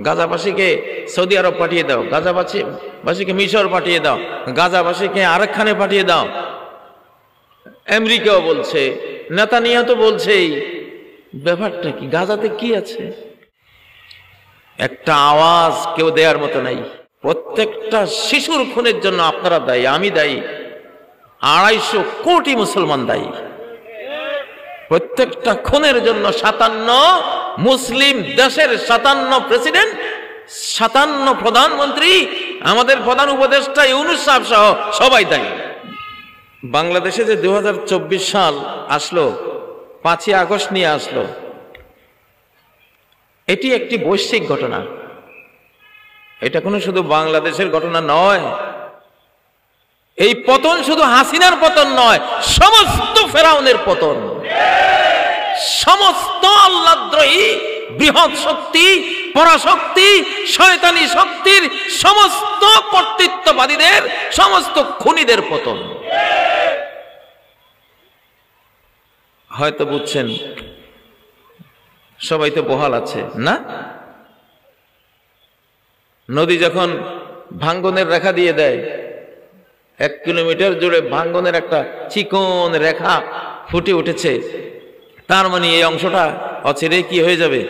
গাজাবাসীকে Saudi আরব পাঠিয়ে দাও, গাজাবাসীকে মিশর পাঠিয়ে দাও, গাজাবাসীকে আরেকখানে পাঠিয়ে দাও। আমেরিকাও বলছে, নেতানিয়াহু তো বলছেই। ব্যাপারটা কি? গাজাতে কি আছে? একটা আওয়াজ কেউ দেওয়ার মতো নাই। প্রত্যেকটা শিশুর খুনের জন্য আপনারা দায়ী, আমি দায়ী, 250 কোটি মুসলমান দায়ী। প্রত্যেকটা খুনের জন্য 57 মুসলিম দেশের 57 প্রেসিডেন্ট, 57 প্রধানমন্ত্রী, আমাদের প্রধান উপদেষ্টা ইউনূস সাহেব সহ সবাই দায়ী। বাংলাদেশে যে 2024 সাল আসলো, 5ই আগস্ট নিয়ে আসলো, এটি একটি বৈশ্বিক ঘটনা। এটা কোনো শুধু বাংলাদেশের ঘটনা নয়। এই পতন শুধু হাসিনার পতন নয়, সমস্ত ফেরাউনের পতন। সমস্ত আল্লাহদ্রোহী বৃহৎ শক্তি, পরাশক্তি, শয়তানি শক্তির সমস্ত কর্তৃত্ববাদীদের, সমস্ত খুনিদের পতন। হয়তো বুঝছেন, সবাই তো বহাল আছে না? নদী যখন ভাঙ্গনের রেখা দিয়ে দেয়, 1 কিলোমিটার জুড়ে ভাঙ্গনের একটা চিকন রেখা ফুটে উঠেছে, তার মানে এই অংশটা অচিরে কি হয়ে যাবে?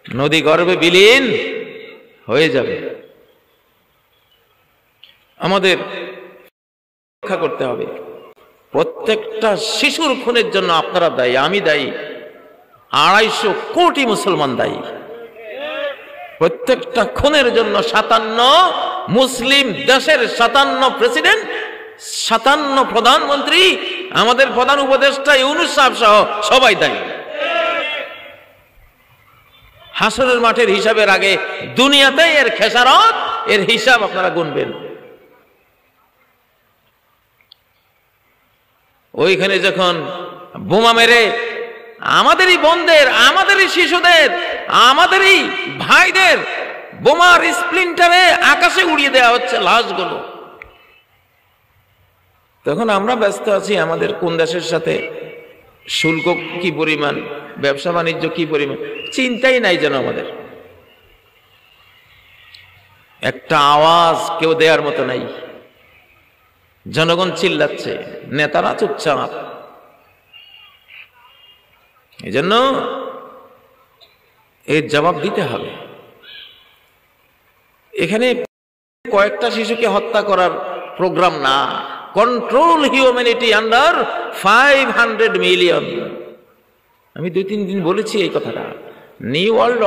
নদী গর্ভে বিলীন হয়ে যাবে। আমাদের রক্ষা করতে হবে। প্রত্যেকটা শিশুর খুনের জন্য আপনারা দায়ী, আমি দায়ী, 250 কোটি মুসলমান দায়ী। প্রত্যেকটা খুনের জন্য 57 মুসলিম দেশের 57 প্রেসিডেন্ট, 57 প্রধানমন্ত্রী, আমাদের প্রধান উপদেষ্টা ইউনূস সাহেব সহ সবাই দায়ী। হাসরের মাঠের হিসাবের আগে দুনিয়াতে এর খেসারত, এর হিসাব আপনারা গুনবেন। ওইখানে যখন বোমা মেরে আমাদেরই বোনদের, আমাদেরই শিশুদের, আমাদেরই ভাইদের বোমার স্প্লিন্টারে আকাশে উড়িয়ে দেওয়া হচ্ছে লাশগুলো, তখন আমরা ব্যস্ত আছি আমাদের কোন দেশের সাথে শুল্ক কি পরিমাণ, ব্যবসা বাণিজ্য কি পরিমাণ, চিন্তাই নাই যেন আমাদের। একটা আওয়াজ কেউ দেওয়ার মতো নাই। জনগণ চিল্লাচ্ছে, নেতারা চুপচাপ। এই জন্য এর জবাব দিতে হবে। এখানে কয়েকটা শিশুকে হত্যা করার প্রোগ্রাম না, কন্ট্রোল হিউম্যানিটি আন্ডার 500 মিলিয়ন। আমি 2-3 দিন বলেছি এই কথাটা। নিউ ওয়ার্ল্ড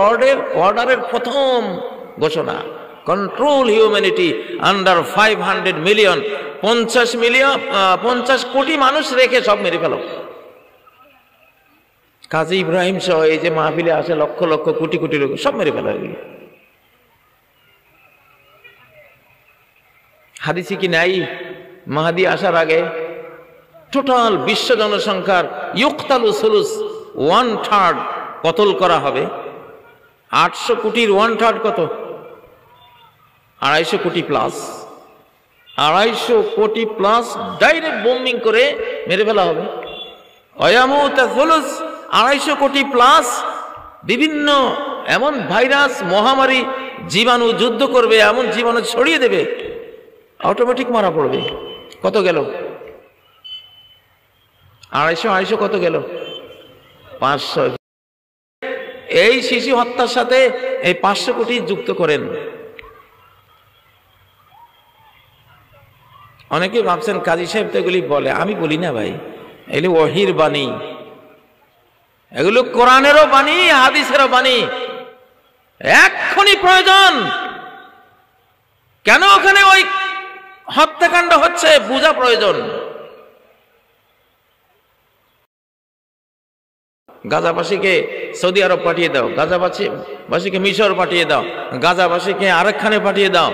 অর্ডারের প্রথম ঘোষণা, কন্ট্রোল হিউম্যানিটি আন্ডার 500 মিলিয়ন। 50 কোটি মানুষ রেখে সব মেরে ফেলো। কাজী ইব্রাহিম সহ এই যে মাহফিলে আসে লক্ষ লক্ষ কোটি কোটি লোক, সব মেরে ফেলা হয়ে গেল। হাদিসে কি নাই মাহাদি আসার আগে টোটাল বিশ্ব জনসংখ্যার ইউক্তালু সুলুস 1/3 কতল করা হবে? 800 কোটির 1/3 কত? 250 কোটি প্লাস। 250 কোটি প্লাস ডাইরেক্ট বোম্বিং করে মেরে ফেলা হবে। অয়ামুত সুলুস 250 কোটি প্লাস বিভিন্ন এমন ভাইরাস, মহামারী, জীবাণু যুদ্ধ করবে, এমন জীবাণু ছড়িয়ে দেবে, অটোমেটিক মারা পড়বে। কত গেল? 250 কত গেল? 500। এই শিশু হত্যার সাথে এই 500 কোটি যুক্ত করেন। অনেকে ভাবছেন কাজী সাহেব তো এগুলি বলে, আমি বলি না ভাই, এগুলি ওহীর বাণী, এগুলো কোরআনেরও বাণী, হাদিসেরও বাণী। এক্ষুনি প্রয়োজন। কেন ওখানে ওই হত্যাকাণ্ড হচ্ছে বোঝা প্রয়োজন। গাজাবাসীকে সৌদি আরব পাঠিয়ে দাও, গাজাবাসীকে মিশর পাঠিয়ে দাও, গাজাবাসীকে আরেকখানে পাঠিয়ে দাও।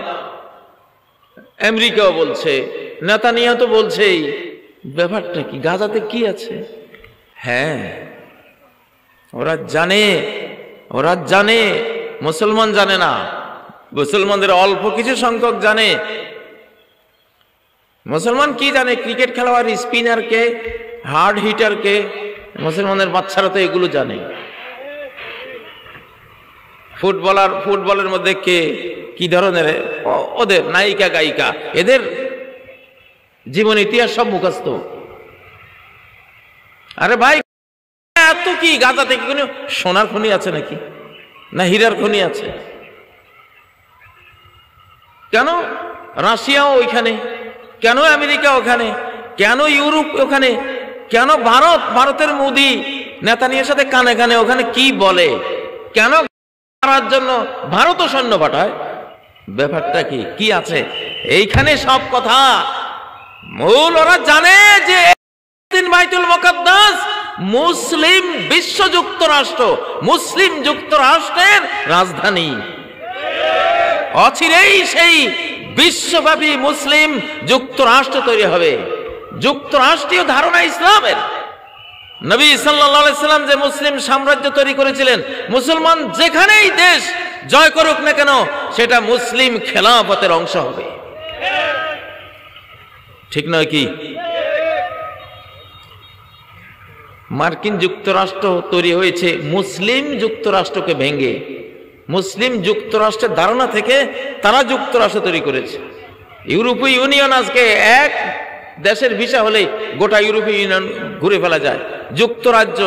আমেরিকাও বলছে, নেতানিয়াহু তো বলছেই। ব্যাপারটা কি? গাজাতে কি আছে? হ্যাঁ, ওরা জানে, মুসলমান জানে না। মুসলমানদের অল্প কিছু সংখ্যক জানে। মুসলমান কি জানে? ক্রিকেট খেলোয়াড়, স্পিনার কে, হার্ড হিটার কে। মুসলমানের বাচ্চারা তো এগুলো জানে। ফুটবলের মধ্যে কে কি ধরনের, ওদের নায়িকা গায়িকা, এদের জীবন ইতিহাস সব মুখস্থ। আরে ভাই, এত কি গাজা থেকে কোনো সোনার খনি আছে নাকি, না হীরার খনি আছে? কেন রাশিয়াও ওইখানে, কেন আমেরিকা ওখানে, কেন ইউরোপ ওখানে, কেন ভারতের মোদি নেতানিয়ার সাথে কানে কানে ওখানে কি বলে, কেন করার জন্য ভারতও সৈন্য পাঠায়? ব্যাপারটা কি আছে এইখানে? সব কথা মূল ওরা জানে যে বাইতুল মুকাদ্দাস মুসলিম বিশ্ব যুক্তরাষ্ট্র, মুসলিম যুক্তরাষ্ট্রের রাজধানী। অচিরেই সেই বিশ্বব্যাপী মুসলিম যুক্তরাষ্ট্র তৈরি হবে। যুক্তরাষ্ট্রীয় ধারণা ইসলামের। নবী সাল্লাল্লাহু আলাইহি সাল্লাম যে মুসলিম সাম্রাজ্য তৈরি করেছিলেন, মুসলমান যেখানেই দেশ জয় করুক না কেন সেটা মুসলিম খেলাফতের অংশ হবে, ঠিক নয় কি? মার্কিন যুক্তরাষ্ট্র তৈরি হয়েছে মুসলিম যুক্তরাষ্ট্রকে ভেঙে। মুসলিম যুক্তরাষ্ট্রের ধারণা থেকে তারা যুক্তরাষ্ট্র তৈরি করেছে। ইউরোপীয় ইউনিয়ন আজকে এক দেশের ভিসা হলে গোটা ইউরোপীয় ইউনিয়ন ঘুরে ফেলা যায়। যুক্তরাজ্য,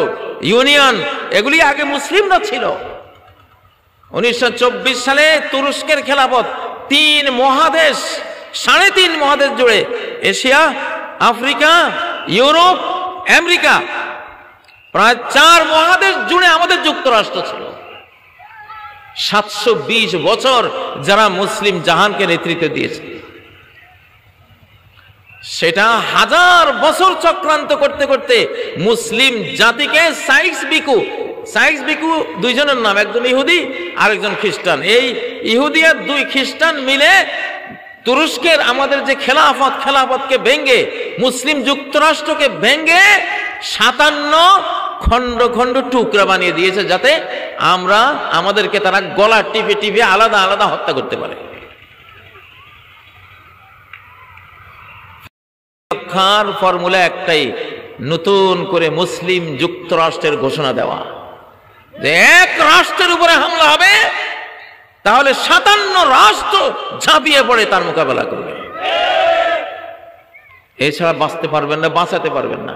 ইউনিয়ন, এগুলি আগে মুসলিমরা ছিল। 1924 সালে তুরস্কের খেলাফত 3 মহাদেশ, 3.5 মহাদেশ জুড়ে, এশিয়া, আফ্রিকা, ইউরোপ, আমেরিকা, প্রায় 4 মহাদেশ জুড়ে আমাদের যুক্তরাষ্ট্র ছিল। 720 বছর যারা মুসলিম জাহানকে নেতৃত্ব দিয়েছে, সেটা 1000 বছর চক্রান্ত করতে করতে মুসলিম জাতিকে সাইক্স বিকু 2 জনের নাম, একজন ইহুদি আর একজন খ্রিস্টান। এই ইহুদি আর 2 খ্রিস্টান মিলে তুরস্কের আমাদের যে খেলাফতকে ভেঙ্গে, মুসলিম যুক্তরাষ্ট্রকে ভেঙ্গে 57 খন্ড খন্ড টুকরা বানিয়ে দিয়েছে, যাতে আমাদেরকে তারা গলা টিপে আলাদা আলাদা হত্যা করতে পারে। রক্ষার ফর্মুলা একটাই, নতুন করে মুসলিম যুক্তরাষ্ট্রের ঘোষণা দেওয়া যে এক রাষ্ট্রের উপরে হামলা হবে, তাহলে 57 রাষ্ট্র ঝাঁপিয়ে পড়ে তার মোকাবেলা করবে। এছাড়া বাঁচতে পারবেন না, বাঁচাতে পারবেন না।